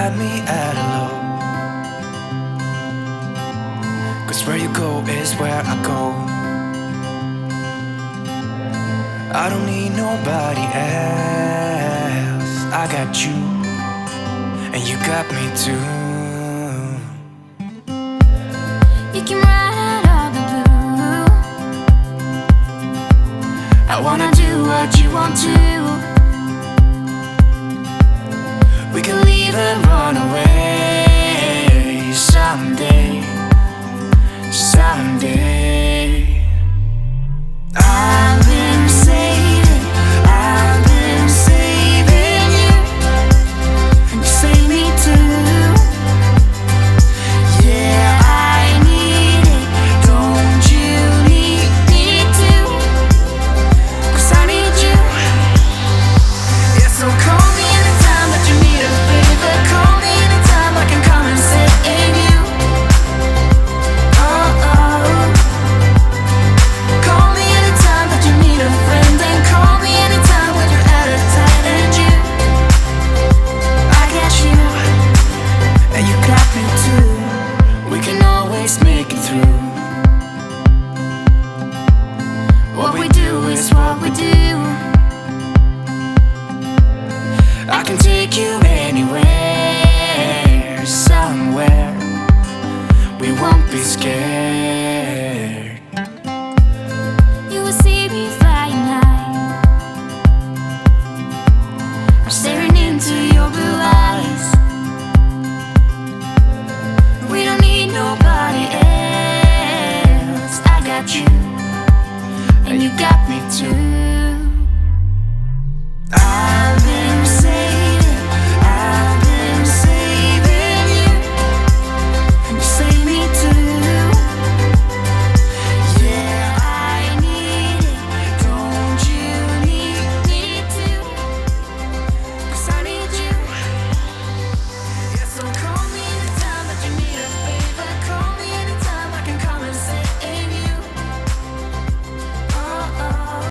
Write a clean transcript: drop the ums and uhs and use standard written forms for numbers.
got me at a low. 'Cause where you go is where I go. I don't need nobody else. I got you, and you got me too. You can ride out of the blue. I wanna do what you want to. We can leave and run away someday, someday. I've been saving you. You save me too. Yeah, I need it. Don't you need me too? 'Cause I need you. Yeah, so call me anytime that you need a favor. Call me anytime I can come and save you. Oh, oh. Call me anytime that you need a friend. And call me anytime when you're out of time. And you, I got you, and you got me too. We can always make it through. What we do is what we do. I can take you anywhere, somewhere. We won't be scared. You will see me flying high. I'm staring into your blue eyes. We don't need nobody else. I got you, and you got me too.